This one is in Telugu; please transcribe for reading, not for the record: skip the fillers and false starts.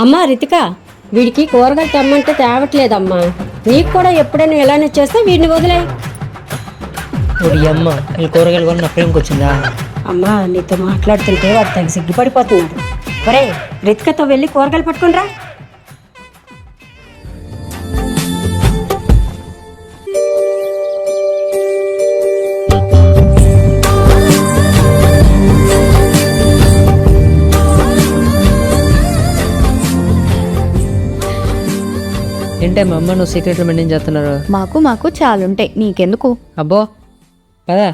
అమ్మా రితిక, వీడికి కూరగాయలు తెమ్మంటే తేవట్లేదమ్మా. నీకు కూడా ఎప్పుడైనా ఇలానే చేస్తే వీడిని వదిలే. ఇప్పుడు అమ్మ ఈ కూరగాయలు కూడా నా ప్రేమకి వచ్చిందా? అమ్మా నీతో మాట్లాడుతుంటే వాడు తగ్గ సిగ్గుపడిపోతున్నాడు. ఒరే, రితికతో వెళ్ళి కూరగాయలు పట్టుకునిరా. ఏంటే మా అమ్మ నువ్వు సీక్రెట్లు మెయింటైన్ చేస్తున్నారు? మాకు చాలుంటాయి, నీకెందుకు? అబ్బో పదా.